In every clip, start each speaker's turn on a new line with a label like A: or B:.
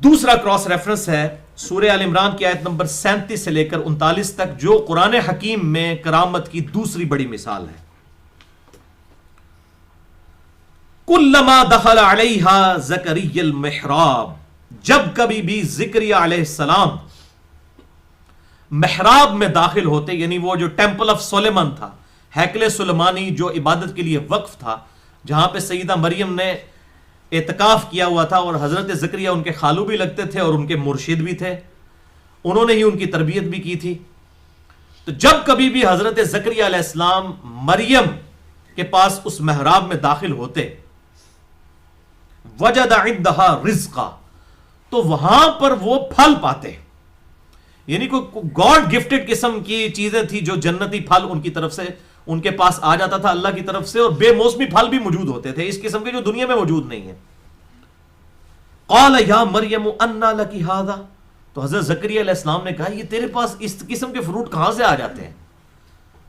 A: دوسرا cross reference ہے سورہ آل عمران کی آیت نمبر 37 سے لے کر 39 تک، جو قرآن حکیم میں کرامت کی دوسری بڑی مثال ہے. کلما دخل علیہا زکریا المحراب، جب کبھی بھی زکریا علیہ السلام محراب میں داخل ہوتے، یعنی وہ جو ٹیمپل آف سلیمان تھا، ہیکل سلیمانی جو عبادت کے لیے وقف تھا، جہاں پہ سیدہ مریم نے اعتکاف کیا ہوا تھا، اور حضرت زکریا ان کے خالو بھی لگتے تھے اور ان کے مرشد بھی تھے، انہوں نے ہی ان کی تربیت بھی کی تھی. تو جب کبھی بھی حضرت زکریا علیہ السلام مریم کے پاس اس محراب میں داخل ہوتے، وجد عندها رزقا، تو وہاں پر وہ پھل پاتے، یعنی کوئی گاڈ گفٹڈ قسم کی چیزیں تھی، جو جنتی پھل ان کی طرف سے ان کے پاس آ جاتا تھا اللہ کی طرف سے، اور بے موسمی پھل بھی موجود ہوتے تھے اس قسم کے جو دنیا میں موجود نہیں ہے. قال یا مریم انا لک ھذا، تو حضرت زکریا علیہ السلام نے کہا یہ تیرے پاس اس قسم کے فروٹ کہاں سے آ جاتے ہیں؟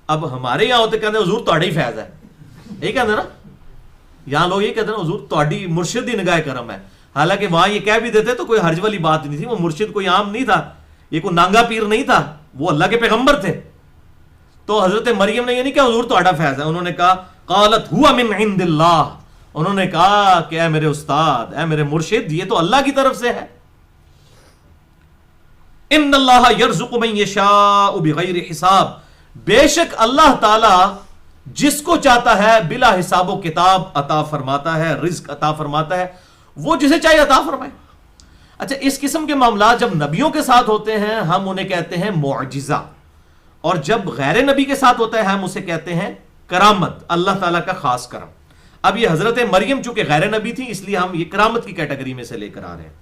A: اب ہمارے یہاں ہوتے کہتے ہیں حضور تہاڈا ہی فیض ہے، یہی کہتے ہیں نا، یہاں لوگ یہ کہتے ہیں حضور تہاڈی مرشد دی نگاہ کرم ہے. حالانکہ وہاں یہ کہہ بھی دیتے تو کوئی حرج والی بات نہیں تھی، وہ مرشد کوئی عام نہیں تھا، یہ کوئی نانگا پیر نہیں تھا، وہ اللہ کے پیغمبر تھے. تو حضرت مریم نے یہ نہیں کہا حضور تہاڈا فیض ہے، انہوں نے کہا قالت هو من عند اللہ، انہوں نے کہا کہ اے میرے استاد، اے میرے مرشد، یہ تو اللہ کی طرف سے ہے. ان اللہ یرزق من یشاء بغیر حساب، بے شک اللہ تعالی جس کو چاہتا ہے بلا حساب و کتاب عطا فرماتا ہے، رزق عطا فرماتا ہے، وہ جسے چاہے عطا فرمائے. اچھا، اس قسم کے معاملات جب نبیوں کے ساتھ ہوتے ہیں ہم انہیں کہتے ہیں معجزہ، اور جب غیر نبی کے ساتھ ہوتا ہے ہم اسے کہتے ہیں کرامت، اللہ تعالیٰ کا خاص کرم. اب یہ حضرت مریم چونکہ غیر نبی تھی، اس لیے ہم یہ کرامت کی کیٹیگری میں سے لے کر آ رہے ہیں.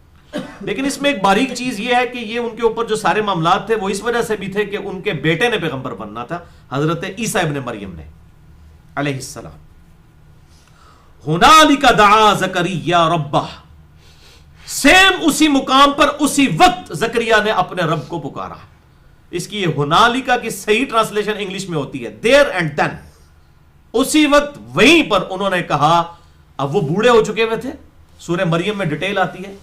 A: لیکن اس میں ایک باریک چیز یہ ہے کہ یہ ان کے اوپر جو سارے معاملات تھے وہ اس وجہ سے بھی تھے کہ ان کے بیٹے نے پیغمبر بننا تھا، حضرت عیسیٰ ابن مریم نے علیہ السلام. ہنالک دعا زکریا ربہ، سیم اسی مقام پر اسی وقت زکریا نے اپنے رب کو پکارا. اس کی یہ ہنالکا کی صحیح ٹرانسلیشن انگلش میں ہوتی ہے دیر اینڈ دین، اسی وقت وہیں پر انہوں نے کہا. اب وہ بوڑھے ہو چکے ہوئے تھے، سورہ مریم میں ڈیٹیل آتی ہے،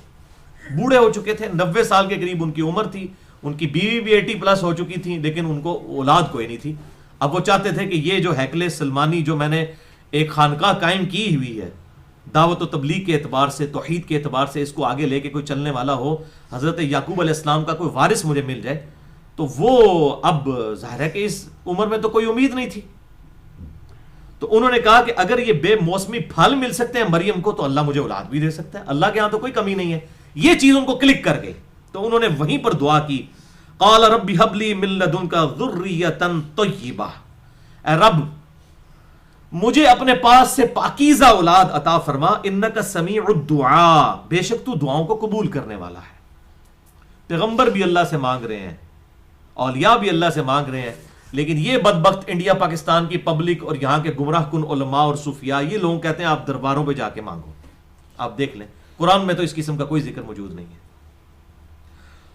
A: بوڑھے ہو چکے تھے، 90 سال کے قریب ان کی عمر تھی، ان کی بیوی بھی 80+ ہو چکی تھی، لیکن ان کو اولاد کوئی نہیں تھی. اب وہ چاہتے تھے کہ یہ جو ہیکل سلمانی جو میں نے ایک خانقاہ قائم کی ہوئی ہے، دعوت و تبلیغ کے اعتبار سے، توحید کے اعتبار سے، اس کو آگے لے کے کوئی چلنے والا ہو، حضرت یعقوب علیہ السلام کا کوئی وارث مجھے مل جائے. تو وہ اب ظاہر ہے کہ اس عمر میں تو کوئی امید نہیں تھی. تو انہوں نے کہا کہ اگر یہ بے موسمی پھل مل سکتے ہیں مریم کو تو اللہ مجھے اولاد بھی دے سکتا ہے، اللہ کے ہاں تو کوئی کمی نہیں ہے. یہ چیز ان کو کلک کر گئی، تو انہوں نے وہیں پر دعا کی. قال رب هب لي من لدنك ذرية طيبة، اے رب مجھے اپنے پاس سے پاکیزہ اولاد عطا فرما، انک سمیع الدعاء، بے شک تو دعاؤں کو قبول کرنے والا ہے. پیغمبر بھی اللہ سے مانگ رہے ہیں، اولیاء بھی اللہ سے مانگ رہے ہیں، لیکن یہ بدبخت انڈیا پاکستان کی پبلک اور یہاں کے گمراہ کن علماء اور صوفیاء، یہ لوگ کہتے ہیں آپ درباروں پہ جا کے مانگو. آپ دیکھ لیں قرآن میں تو اس قسم کا کوئی ذکر موجود نہیں ہے.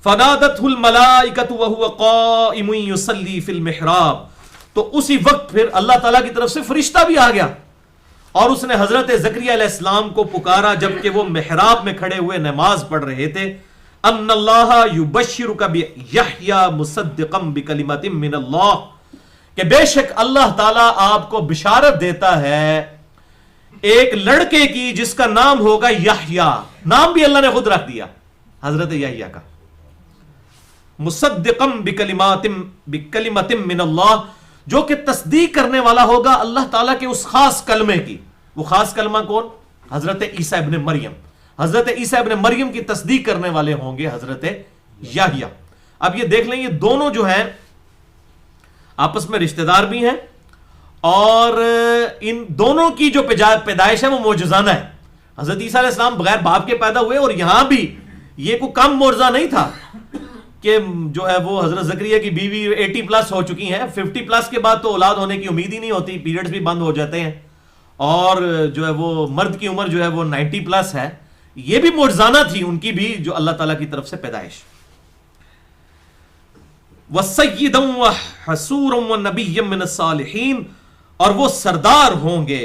A: فنادته الملائکۃ وهو قائم یصلی فی المحراب، تو اسی وقت پھر اللہ تعالیٰ کی طرف سے فرشتہ بھی آ گیا اور اس نے حضرت زکریا علیہ السلام کو پکارا جبکہ وہ محراب میں کھڑے ہوئے نماز پڑھ رہے تھے. ان اللہ یبشرک بیحییٰ مصدقا بکلمۃ من اللہ، کہ بے شک اللہ تعالیٰ آپ کو بشارت دیتا ہے ایک لڑکے کی جس کا نام ہوگا یحییٰ، نام بھی اللہ نے خود رکھ دیا حضرت یحییٰ کا. مصدقا بکلمۃ من اللہ، جو کہ تصدیق کرنے والا ہوگا اللہ تعالیٰ کے اس خاص کلمے کی. وہ خاص کلمہ کون؟ حضرت عیسیٰ ابن مریم. حضرت عیسیٰ ابن مریم کی تصدیق کرنے والے ہوں گے حضرت یحییٰ. اب یہ دیکھ لیں یہ دونوں جو ہیں آپس میں رشتہ دار بھی ہیں، اور ان دونوں کی جو پیدائش ہے وہ معجزانہ ہے. حضرت عیسیٰ علیہ السلام بغیر باپ کے پیدا ہوئے، اور یہاں بھی یہ کوئی کم معجزہ نہیں تھا کہ جو ہے وہ حضرت زکریا کی بیوی 80+ ہو چکی ہیں. 50+ کے بعد تو اولاد ہونے کی امید ہی نہیں ہوتی، پیریڈز بھی بند ہو جاتے ہیں، اور جو ہے وہ مرد کی عمر جو ہے وہ 90+ ہے. یہ بھی معجزانہ تھی ان کی بھی جو اللہ تعالیٰ کی طرف سے پیدائش. وَسَيِّدًا وَحَسُورًا وَنَبِيًّا مِّنَ الصَّالِحِينَ، اور وہ سردار ہوں گے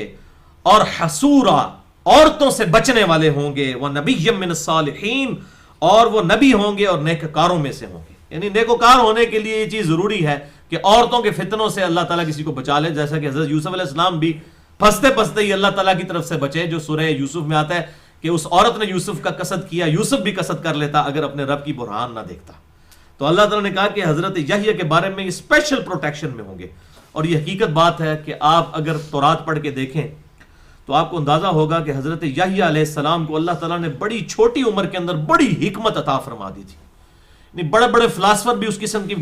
A: اور حسورا عورتوں سے بچنے والے ہوں گے، وَنَبِيًّا مِّنَ الصَّالِحِينَ، اور وہ نبی ہوں گے اور نیکوکاروں میں سے ہوں گے. یعنی نیکوکار ہونے کے لیے یہ چیز ضروری ہے کہ عورتوں کے فتنوں سے اللہ تعالیٰ کسی کو بچا لے, جیسا کہ حضرت یوسف علیہ السلام بھی پھنستے پھنستے ہی اللہ تعالیٰ کی طرف سے بچے, جو سورہ یوسف میں آتا ہے کہ اس عورت نے یوسف کا قصد کیا, یوسف بھی قصد کر لیتا اگر اپنے رب کی برہان نہ دیکھتا. تو اللہ تعالیٰ نے کہا کہ حضرت یحییٰ کے بارے میں اسپیشل پروٹیکشن میں ہوں گے. اور یہ حقیقت بات ہے کہ آپ اگر تورات پڑھ کے دیکھیں تو آپ کو اندازہ ہوگا کہ حضرت یحییٰ علیہ السلام کو اللہ تعالیٰ نے بڑی چھوٹی عمر کے اندر بڑی حکمت عطا فرما دی تھی. بڑے بڑے فلاسفر بھی اس قسم کی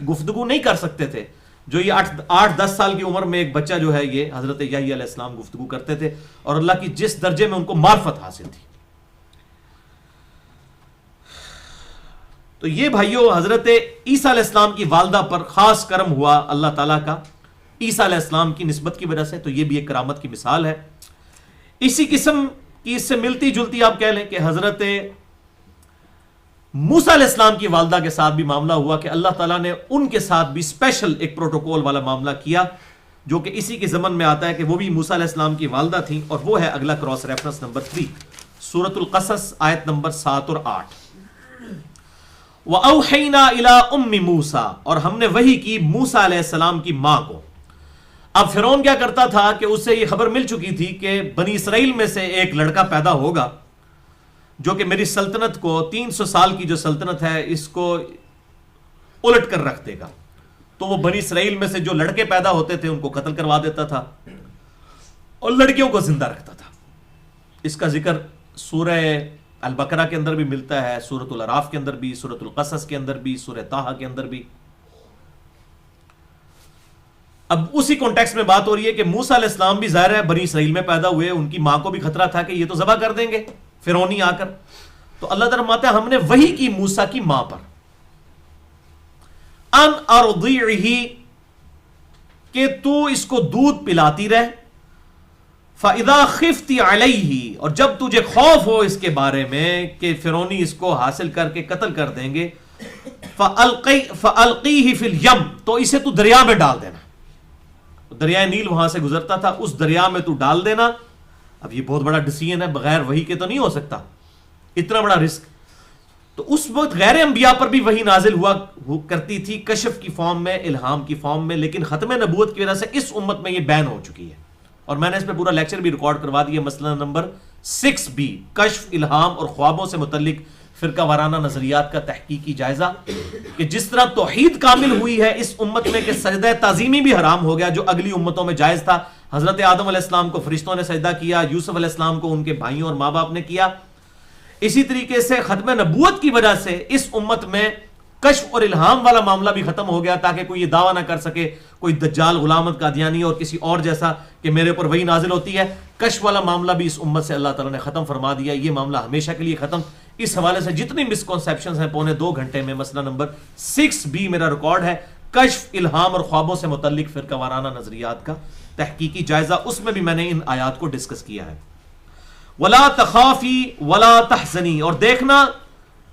A: گفتگو نہیں کر سکتے تھے جو یہ 8-10 سال کی عمر میں ایک بچہ جو ہے یہ حضرت یحییٰ علیہ السلام گفتگو کرتے تھے, اور اللہ کی جس درجے میں ان کو معرفت حاصل تھی. تو یہ بھائیو حضرت عیسیٰ علیہ السلام کی والدہ پر خاص کرم ہوا اللہ تعالیٰ کا عیسیٰ علیہ السلام کی نسبت کی وجہ سے, تو یہ بھی ایک کرامت کی مثال ہے. اسی قسم کی اس سے ملتی جلتی آپ کہہ لیں کہ حضرت موسیٰ علیہ السلام کی والدہ کے ساتھ بھی معاملہ ہوا کہ اللہ تعالیٰ نے ان کے ساتھ بھی اسپیشل ایک پروٹوکول والا معاملہ کیا, جو کہ اسی کے ضمن میں آتا ہے کہ وہ بھی موسیٰ علیہ السلام کی والدہ تھیں, اور وہ ہے اگلا کراس ریفرنس نمبر 3 سورۃ القصص آیت نمبر 7 اور 8. وَأَوْحَيْنَا إِلَىٰ أُمِّ مُوسَىٰ, اور ہم نے وحی کی موسیٰ علیہ السلام کی ماں کو. اب فرعون کیا کرتا تھا کہ اس سے یہ خبر مل چکی تھی کہ بنی اسرائیل میں سے ایک لڑکا پیدا ہوگا جو کہ میری سلطنت کو 300 سال کی جو سلطنت ہے اس کو الٹ کر رکھ دے گا. تو وہ بنی اسرائیل میں سے جو لڑکے پیدا ہوتے تھے ان کو قتل کروا دیتا تھا اور لڑکیوں کو زندہ رکھتا تھا. اس کا ذکر سورہ البقرہ کے اندر بھی ملتا ہے, سورۃ الاعراف کے اندر بھی, سورۃ القصص کے اندر بھی, سورہ طٰہٰ کے اندر بھی. اب اسی کانٹیکسٹ میں بات ہو رہی ہے کہ موسیٰ علیہ السلام بھی ظاہر ہے بنی اسرائیل میں پیدا ہوئے, ان کی ماں کو بھی خطرہ تھا کہ یہ تو ذبح کر دیں گے فرعونی آ کر. تو اللہ تعالیٰ فرماتا ہے ہم نے وحی کی موسیٰ کی ماں پر ان ارضعہ, کہ تو اس کو دودھ پلاتی رہ, فاذا خفت علیہ, اور جب تجھے خوف ہو اس کے بارے میں کہ فرعونی اس کو حاصل کر کے قتل کر دیں گے, فالقیہ فی الیم, تو اسے تو دریا میں ڈال دینا. دریائے نیل وہاں سے گزرتا تھا, اس دریا میں تو ڈال دینا. اب یہ بہت بڑا ڈیسیژن ہے, بغیر وحی کے تو نہیں ہو سکتا, اتنا بڑا رسک. تو اس وقت غیر انبیاء پر بھی وحی نازل ہوا کرتی تھی, کشف کی فارم میں, الہام کی فارم میں, لیکن ختم نبوت کی وجہ سے اس امت میں یہ بین ہو چکی ہے. اور میں نے اس پہ پورا لیکچر بھی ریکارڈ کروا دیا, مسئلہ نمبر 6B, کشف, الہام اور خوابوں سے متعلق فرقہ وارانہ نظریات کا تحقیقی جائزہ, کہ جس طرح توحید کامل ہوئی ہے اس امت میں کہ سجدہ تعظیمی بھی حرام ہو گیا جو اگلی امتوں میں جائز تھا. حضرت آدم علیہ السلام کو فرشتوں نے سجدہ کیا, یوسف علیہ السلام کو ان کے بھائیوں اور ماں باپ نے کیا. اسی طریقے سے ختم نبوت کی وجہ سے اس امت میں کشف اور الہام والا معاملہ بھی ختم ہو گیا, تاکہ کوئی یہ دعویٰ نہ کر سکے کوئی دجال, غلام احمد قادیانی اور کسی اور جیسا کہ میرے اوپر وحی نازل ہوتی ہے. کشف والا معاملہ بھی اس امت سے اللہ تعالیٰ نے ختم فرما دیا, یہ معاملہ ہمیشہ کے لیے ختم. اس حوالے سے جتنی مسکنسیپشنز ہیں پونے 2 گھنٹے میں مسئلہ نمبر 6B میرا ریکارڈ ہے, کشف, الہام اور خوابوں سے متعلق فرقہ وارانہ نظریات کا تحقیقی جائزہ, اس میں بھی میں نے ان آیات کو ڈسکس کیا ہے. ولا تخافی ولا تحزنی, اور دیکھنا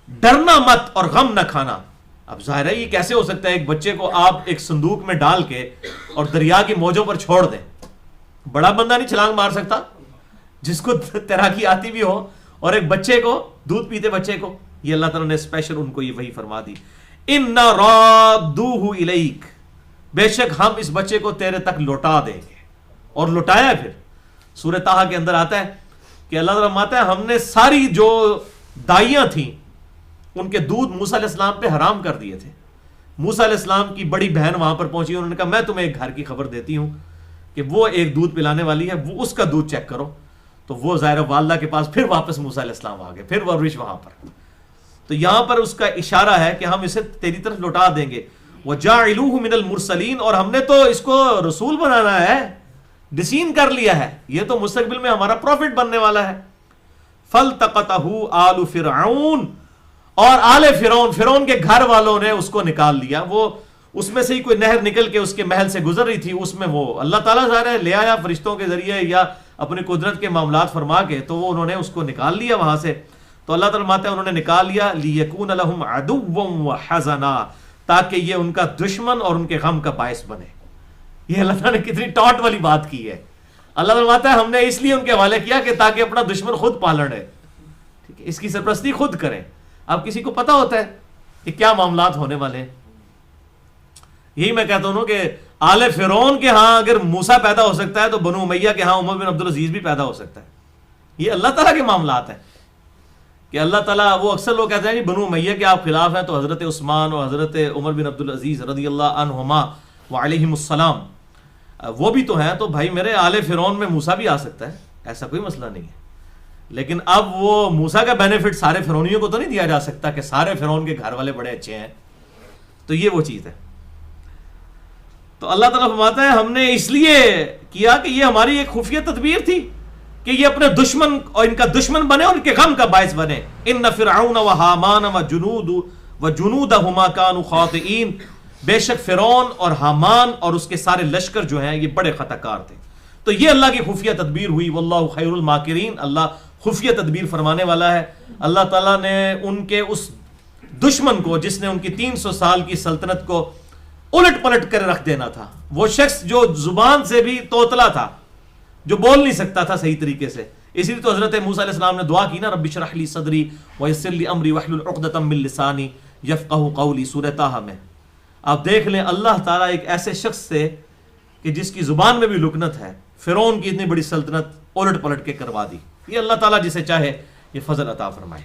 A: ڈرنا مت اور غم نہ کھانا. اب ظاہر ہے یہ کیسے ہو سکتا ہے ایک بچے کو آپ ایک صندوق میں ڈال کے اور دریا کی موجوں پر چھوڑ دیں, بڑا بندہ نہیں چھلانگ مار سکتا جس کو تیراکی آتی بھی ہو, اور ایک بچے کو, دودھ پیتے بچے کو, یہ اللہ تعالیٰ نے اسپیشل ان کو یہ وحی فرما دی. اِنَّا رَادُّوهُ إِلَيْكَ, بے شک ہم اس بچے کو تیرے تک لوٹا دیں گے. اور لوٹایا پھر سورہ طٰہٰ کے اندر آتا ہے کہ اللہ تعالیٰ فرماتا ہے ہم نے ساری جو دائیاں تھیں ان کے دودھ موسیٰ علیہ السلام پہ حرام کر دیے تھے. موسیٰ علیہ السلام کی بڑی بہن وہاں پر پہنچی, انہوں نے کہا میں تمہیں ایک گھر کی خبر دیتی ہوں کہ وہ ایک دودھ پلانے والی ہے, وہ اس کا دودھ چیک کرو. تو وہ ظاہر والدہ کے پاس پھر واپس موسیٰ علیہ السلام آ گئے, پھر ورزش وہاں پر. تو یہاں پر اس کا اشارہ ہے کہ ہم اسے تیری طرف لوٹا دیں گے. وَجَاعِلُوهُ مِنَ الْمُرْسَلِينَ, اور ہم نے تو اس کو رسول بنانا ہے, ڈسین کر لیا ہے, یہ تو مستقبل میں ہمارا پروفٹ بننے والا ہے. فَالْتَقَطَهُ آلُ فِرْعَوْنَ, اور آل فرعون, فرعون کے گھر والوں نے اس کو نکال لیا. وہ اس میں سے ہی کوئی نہر نکل کے اس کے محل سے گزر رہی تھی, اس میں وہ اللہ تعالیٰ ظاہر ہے لے آیا فرشتوں کے ذریعے یا اپنی قدرت کے معاملات فرما کے, تو وہ انہوں نے اس کو نکال لیا وہاں سے. تو اللہ تعالیٰ فرماتا ہے انہوں نے نکال لیا لِيَكُونَ لَهُمْ عَدُوًّا وَحَزَنًا, تاکہ یہ ان کا دشمن اور ان کے غم کا باعث بنے. یہ اللہ تعالیٰ نے کتنی ٹاٹ والی بات کی ہے. اللہ تعالیٰ فرماتا ہے ہم نے اس لیے ان کے حوالے کیا کہ تاکہ اپنا دشمن خود پالڑے, ٹھیک ہے, اس کی سرپرستی خود کریں. اب کسی کو پتا ہوتا ہے کہ کیا معاملات ہونے والے ہیں؟ یہی میں کہتا ہوں کہ آل فرعون کے ہاں اگر موسیٰ پیدا ہو سکتا ہے تو بنو امیہ کے ہاں عمر بن عبدالعزیز بھی پیدا ہو سکتا ہے. یہ اللہ تعالیٰ کے معاملات ہیں کہ اللہ تعالیٰ، وہ اکثر لوگ کہتے ہیں کہ بنو امیہ کے آپ خلاف ہیں تو حضرت عثمان اور حضرت عمر بن عبدالعزیز رضی اللہ عنہما وعلیہم السلام وہ بھی تو ہیں، تو بھائی میرے آل فرعون میں موسیٰ بھی آ سکتا ہے، ایسا کوئی مسئلہ نہیں ہے. لیکن اب وہ موسیٰ کا بینیفٹ سارے فرعونیوں کو تو نہیں دیا جا سکتا کہ سارے فرعون کے گھر والے بڑے اچھے ہیں، تو یہ وہ چیز ہے. تو اللہ تعالیٰ فرماتا ہے ہم نے اس لیے کیا کہ یہ ہماری ایک خفیہ تدبیر تھی کہ یہ اپنے دشمن اور ان کا دشمن بنے اور ان کے غم کا باعث بنے. ان فرعون و حامان و جنودہما کانوا خاطئین، بے شک فرعون اور حامان اور اس کے سارے لشکر جو ہیں یہ بڑے خطا کار تھے. تو یہ اللہ کی خفیہ تدبیر ہوئی. واللہ خیر الماکرین، اللہ خفیہ تدبیر فرمانے والا ہے. اللہ تعالیٰ نے ان کے اس دشمن کو جس نے ان کی 300 سال کی سلطنت کو الٹ پلٹ کر رکھ دینا تھا، وہ شخص جو زبان سے بھی توتلا تھا، جو بول نہیں سکتا تھا صحیح طریقے سے، اسی لیے تو حضرت موسیٰ علیہ السلام نے دعا کی نا، رب اشرح لی صدری ویسر لی امری واحلل عقدۃ من لسانی یفقہوا قولی، سورہ طٰہٰ میں. آپ دیکھ لیں اللہ تعالیٰ ایک ایسے شخص سے کہ جس کی زبان میں بھی لکنت ہے، فرعون کی اتنی بڑی سلطنت الٹ پلٹ کے کروا دی. یہ اللہ تعالیٰ جسے چاہے یہ فضل عطا فرمائے.